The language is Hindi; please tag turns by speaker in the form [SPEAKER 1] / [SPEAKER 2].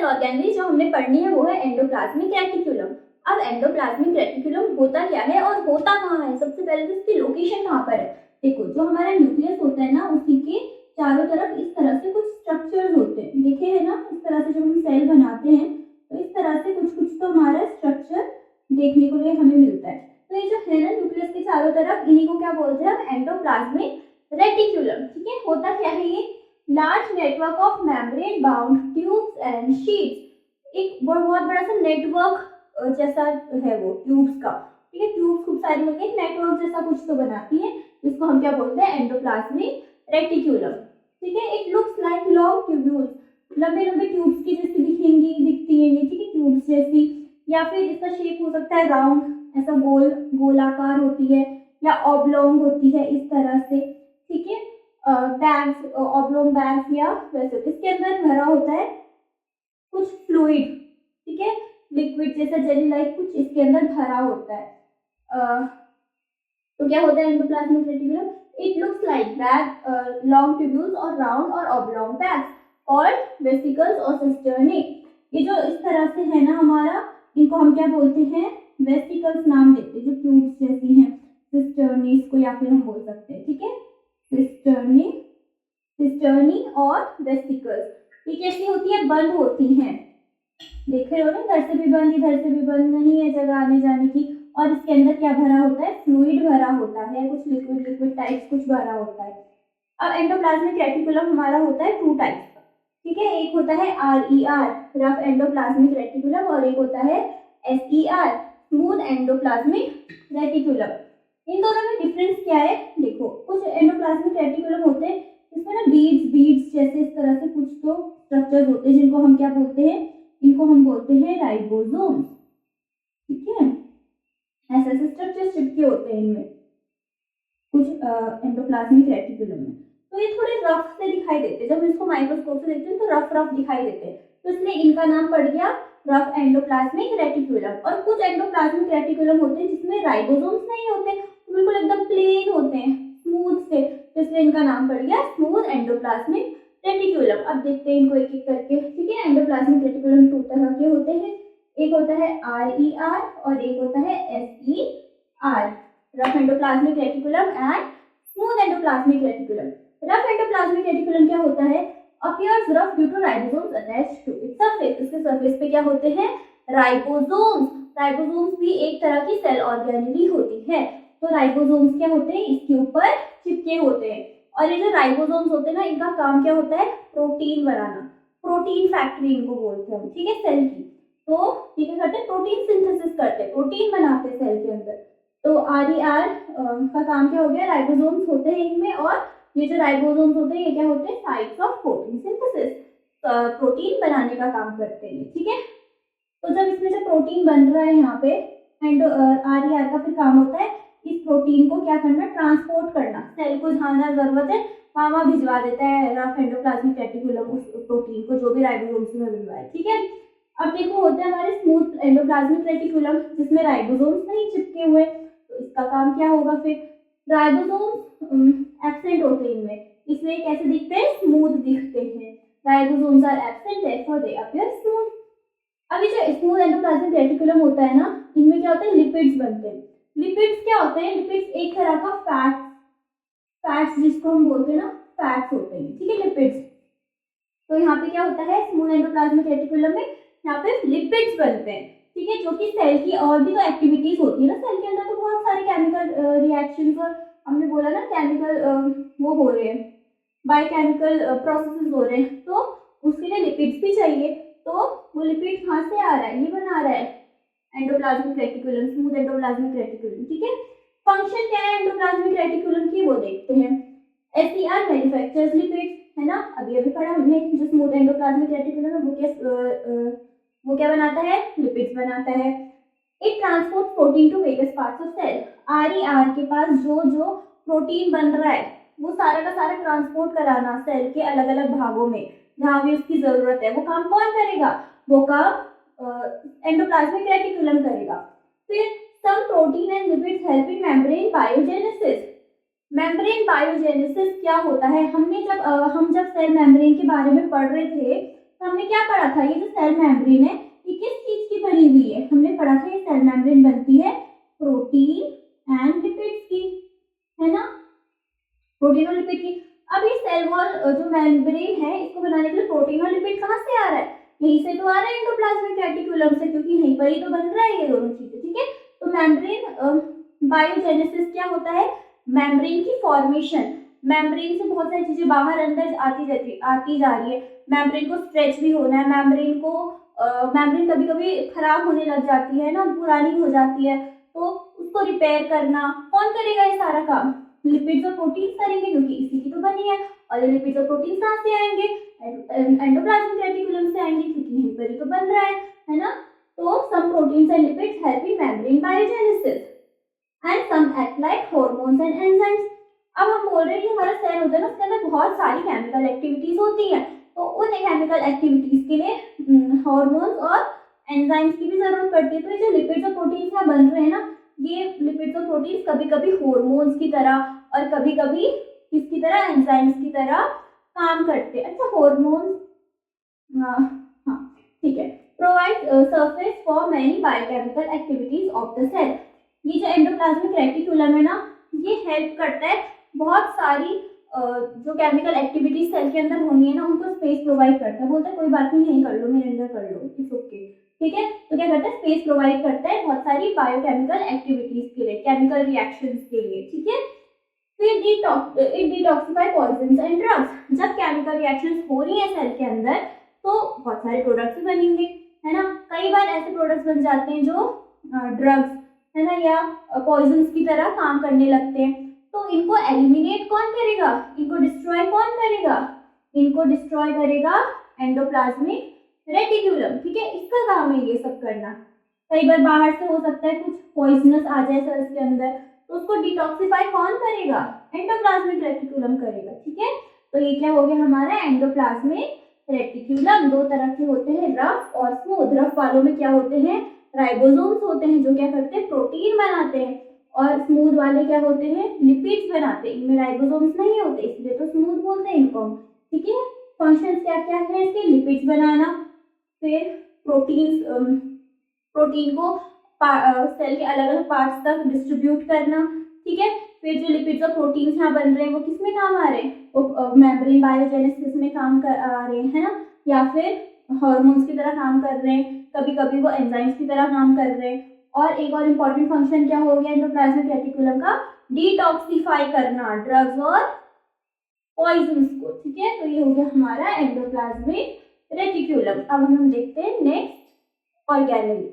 [SPEAKER 1] सेल ऑर्गेनली जो हमने पढ़नी है वो है एंडोप्लाज्मिक रेटिकुलम। अब एंडोप्लाज्मिक रेटिकुलम होता क्या है और होता कहाँ है, सबसे पहले तो इसकी लोकेशन कहाँ पर है। देखो जो हमारा न्यूक्लियस होता है ना, उसी के चारों तरफ इस तरह से कुछ स्ट्रक्चर्स होते हैं, देखे है ना, इस तरह से जब हम सेल बनाते हैं तो इस तरह से कुछ कुछ तो हमारा स्ट्रक्चर देखने को लिए हमें मिलता है। तो ये जो है ना न्यूक्लियस के चारों तरफ, इन्हीं को क्या बोलते हैं हम, एंडोप्लाज्मिक रेटिकुलम। ठीक है, होता क्या है ये, large network of membrane bound tubes and sheets. एक बहुत बड़ा सा नेटवर्क जैसा है वो ट्यूब्स का। ठीक है, ट्यूब्स खूब सारी मिलकर एक नेटवर्क जैसा कुछ तो बनाती है, जिसको हम क्या बोलते हैं, एंडोप्लाज्मिक रेटिकुलम। ठीक है, it looks like long tubules, लंबे लंबे ट्यूब्स की जैसी दिखेंगी, दिखती है, ठीक है, ट्यूब्स जैसी। या फिर इसका शेप हो सकता है राउंड, ऐसा गोल गोलाकार होती है, या ऑब्लोंग होती है इस तरह से। ठीक है, बैग्स, ऑब्लोंग बैग्स या वैसे। इसके अंदर भरा होता है कुछ फ्लूइड, ठीक है, लिक्विड जैसा जेली लाइक कुछ इसके अंदर भरा होता है। तो क्या होता है endoplasmic reticulum, it looks like bag, long tubules और राउंड और ऑब्लोंग बैग्स और वेसिकल्स और सिस्टर्नी। ये जो इस तरह से है ना हमारा, इनको हम क्या बोलते हैं, वेसिकल्स नाम देते हैं, जो ट्यूब्स जैसी हैं, सिस्टर्नीज को या फिर हम बोल सकते हैं। ठीक है, सिस्टर्नी और वेसिकल्स। ये कैसी होती है, बंद होती हैं, देख रहे हो ना, इधर से भी बंद इधर से भी बंद, नहीं है जगह आने जाने की। और इसके अंदर क्या भरा होता है, फ्लूइड भरा होता है, कुछ लिक्विड टाइप्स कुछ भरा होता है। अब एंडोप्लाज्मिक रेटिकुलम हमारा होता है 2 टाइप्स का। ठीक है, एक होता है RER रफ एंडोप्लाज्मिक रेटिकुलम और एक होता है SER स्मूथ एंडोप्लाज्मिक रेटिकुलम। इन दोनों में डिफरेंस क्या है, देखो कुछ एंडोप्लाज्मिक रेटिकुलम होते हैं इसमें ना बीड्स जैसे इस तरह से कुछ तो स्ट्रक्चर होते हैं, जिनको हम क्या बोलते हैं, इनको हम बोलते हैं राइबोसोम। ठीक है, ऐसे ऐसे स्ट्रक्चर चिपके होते हैं इनमें कुछ एंडोप्लाज्मिक रेटिकुलम में। तो ये थोड़े रफ से दिखाई देते हैं, जब इसको माइक्रोस्कोप से देखते हैं तो रफ दिखाई देते हैं, तो इसलिए इनका नाम पड़ गया रफ एंडोप्लाज्मिक रेटिकुलम। और कुछ एंडोप्लाज्मिक रेटिकुलम होते हैं जिसमें राइबोसोम्स नहीं होते, बिल्कुल एकदम प्लेन होते हैं, स्मूथ से, तो इसलिए इनका नाम पड़ गया स्मूथ एंडोप्लाज्मिक रेटिकुलम। अब देखते हैं इनको एक एक करके। ठीक है, एंडोप्लाज्मिक रेटिकुलम 2 तरह के होते हैं, एक होता है RER और एक होता है SER rough endoplasmic reticulum and smooth endoplasmic reticulum. Rough endoplasmic reticulum क्या होता है, appears rough due to ribosomes attached to its surface. इसके सरफेस पे क्या होते हैं, राइबोसोम्स। राइबोसोम्स भी एक तरह की सेल ऑर्गेनेली होती है, तो राइबोसोम्स क्या होते हैं, इसके ऊपर चिपके होते हैं। और ये जो राइबोसोम्स होते हैं ना, इनका काम क्या होता है, प्रोटीन बनाना, प्रोटीन फैक्ट्री इनको बोलते हैं हम। ठीक है, सेल की, तो ये क्या करते हैं, प्रोटीन सिंथेसिस करते हैं, प्रोटीन बनाते हैं सेल के अंदर। तो RER का काम क्या हो गया, राइबोसोम्स होते हैं इनमें, और ये जो राइबोसोम्स होते हैं ये क्या होते हैं, sites of protein synthesis, protein बनाने का काम करते हैं। ठीक है, तो जब इसमें से प्रोटीन बन रहा है यहाँ पे, एंड RER का फिर काम होता है इस प्रोटीन को क्या करना, ट्रांसपोर्ट करना, सेल को जहाँ जरूरत है वहाँ भिजवा देता है रफ एंडोप्लाज्मिक रेटिकुलम उस प्रोटीन को, जो भी राइबोसोम्स में मिल रहा है। ठीक है, अब देखो होते हैं हमारे स्मूथ एंडोप्लाज्मिक रेटिकुलम जिसमें राइबोसोम्स नहीं चिपके हुए, तो इसका काम क्या होगा, फिर राइबोसोम्स एब्सेंट होते हैं इनमें, इसलिए कैसे दिखते हैं, स्मूथ दिखते हैं। Ribosomes are absent therefore they appear smooth. अभी जो स्मूथ एंडोप्लाज्मिक रेटिकुलम होता है ना, इनमें क्या होता है, लिपिड्स बनते हैं। लिपिड्स क्या होते हैं, लिपिड्स एक तरह का फैट्स जिसको हम बोलते हैं ना, फैट्स होते हैं। ठीक है, लिपिड्स। तो यहाँ पे क्या होता है, स्मूथ एंडोप्लाज्मिक रेटिकुलम में यहाँ पे लिपिड्स बनते हैं। ठीक है, जो कि सेल की और भी तो एक्टिविटीज होती है ना, सेल के अंदर तो बहुत सारे केमिकल रिएक्शंस और हमने बोला ना केमिकल वो हो रहे हैं, बायोकेमिकल प्रोसेसेस हो रहे हैं, तो उसके लिए लिपिड्स भी चाहिए। तो वो लिपिड कहाँ से आ रहा है, ये बना रहा है endoplasmic reticulum, smooth endoplasmic reticulum. ठीक है, फंक्शन क्या है एंडोप्लाज्मिक रेटिकुलम की वो देखते हैं। SER मैन्युफैक्चर्स लिपिड्स, है ना, अभी पढ़ा हमने, जो स्मूथ एंडोप्लाज्मिक रेटिकुलम है वो क्या बनाता है, लिपिड्स बनाता है। It transport protein to various parts of cell. RER के पास जो जो प्रोटीन बन रहा है वो सारा का सारा ट्रांसपोर्ट कराना सेल के अलग अलग भागों में जहाँ भी उसकी जरूरत है, वो काम कौन करेगा, वो काम एंडोप्लाज्मिक रेटिकुलम करेगा। फिर some protein and lipids help in membrane biogenesis. Membrane biogenesis क्या होता है, हम जब सेल मेम्ब्रेन के बारे में पढ़ रहे थे तो हमने क्या पढ़ा था, ये जो सेल मेम्ब्रेन है ये किस चीज की बनी हुई है, हमने पढ़ा था ये सेल मेम्ब्रेन बनती है प्रोटीन एंड लिपिड्स की, है ना, प्रोटीन और लिपिड की। अब ये सेल वॉल जो मेम्ब्रेन है इसको बनाने के लिए प्रोटीन और लिपिड कहाँ से आ रहा है, यहीं से तो आ रहा है एंडोप्लाज्मिक रेटिकुलम से, क्योंकि यहीं पर ही तो बन रहा है ये दोनों चीजें, ठीक है। तो मेम्ब्रेन बायोजेनेसिस क्या होता है, मेम्ब्रेन की फॉर्मेशन, मेम्ब्रेन से बहुत सारी चीजें बाहर अंदर आती जा रही है, मेम्ब्रेन को स्ट्रेच भी होना है, मेम्ब्रेन कभी कभी खराब होने लग जाती है ना, पुरानी हो जाती है, तो उसको रिपेयर करना कौन करेगा, ये सारा काम लिपिड्स और प्रोटीन्स करेंगे, क्योंकि इसी की तो बनी है। और लिपिड्स और प्रोटीन्स कहाँ से आएंगे, एंडोप्लाज्मिक रेटिकुलम से आएंगे, क्योंकि यहीं पर ही तो बन रहा है ना। तो some proteins and lipids help in membrane biogenesis and some act like hormones and enzymes. अब हम बोल रहे हैं कि हमारा सेल होता है ना, उसके अंदर बहुत सारी केमिकल एक्टिविटीज होती है, तो उन केमिकल एक्टिविटीज के लिए हार्मोन्स और एंजाइम्स की भी जरूरत पड़ती है। तो ये जो लिपिड्स और प्रोटीन्स यहाँ बन रहे हैं ना, ये लिपिड्स और प्रोटीन्स कभी कभी हार्मोन्स की तरह और कभी कभी किसकी तरह, एंजाइम्स की तरह काम करते हैं। अच्छा, हार्मोन्स, हाँ ठीक है, provide surface for many biochemical activities of the cell. ये जो एंडोप्लाज्मिक रेटिकुलम है ना, ये हेल्प करता है बहुत सारी जो केमिकल एक्टिविटीज सेल के अंदर होनी है ना, उनको स्पेस प्रोवाइड करता है, बोलता है कोई बात नहीं, यहीं कर लो, मेरे अंदर कर लो, इट्स ओके, ठीक है। तो क्या करता है, स्पेस प्रोवाइड करता है बहुत सारी बायोकेमिकल एक्टिविटीज के लिए, केमिकल रिएक्शंस के लिए, ठीक है। फिर it detoxify poisons and drugs. जब केमिकल रिएक्शंस हो रही है सेल के अंदर तो बहुत सारे प्रोडक्ट्स बनेंगे, है ना। कई बार ऐसे प्रोडक्ट्स बन जाते हैं जो ड्रग्स, है ना, या पॉइजन्स की तरह काम करने लगते हैं। तो इनको एलिमिनेट कौन करेगा, इनको डिस्ट्रॉय कौन करेगा, इनको डिस्ट्रॉय करेगा एंडोप्लाज्मिक रेटिकुलम, ठीक है। इसका काम है ये सब करना। कई बार बाहर से हो सकता है कुछ पॉइजनस आ जाए सेल्स के अंदर, तो उसको डिटॉक्सिफाई कौन करेगा, एंडोप्लाज्मिक रेटिकुलम करेगा, ठीक है। तो ये क्या हो गया हमारा एंडोप्लाज्मिक रेटिकुलम। दो तरह के होते हैं, रफ और स्मूथ। रफ वालों में क्या होते हैं, राइबोसोम्स होते हैं जो क्या करते हैं, प्रोटीन बनाते हैं, और स्मूथ वाले क्या होते हैं, लिपिड्स बनाते हैं। इनमें राइबोसोम्स नहीं होते, इसलिए तो स्मूथ बोलते हैं इनको, ठीक है। फंक्शंस क्या क्या है इसके, लिपिड्स बनाना, फिर प्रोटीन को सेल के अलग अलग पार्ट्स तक डिस्ट्रीब्यूट करना, ठीक है। फिर जो लिपिड्स और प्रोटीन्स यहाँ बन रहे हैं वो किस में काम आ रहे हैं, वो मेम्ब्रेन बायोजेनेसिस में काम आ रहे हैं, है ना, या फिर हार्मोन्स की तरह काम कर रहे हैं, कभी कभी वो एंजाइम्स की तरह काम कर रहे हैं। और एक और इम्पॉर्टेंट फंक्शन क्या हो गया एंडोप्लाज्मिक रेटिकुलम का, डिटॉक्सिफाई करना ड्रग्स और पॉइजन्स को, ठीक है। तो ये हो गया हमारा एंडोप्लाज्मिक रेटिकुलम। अब हम देखते हैं नेक्स्ट ऑर्गेनेल।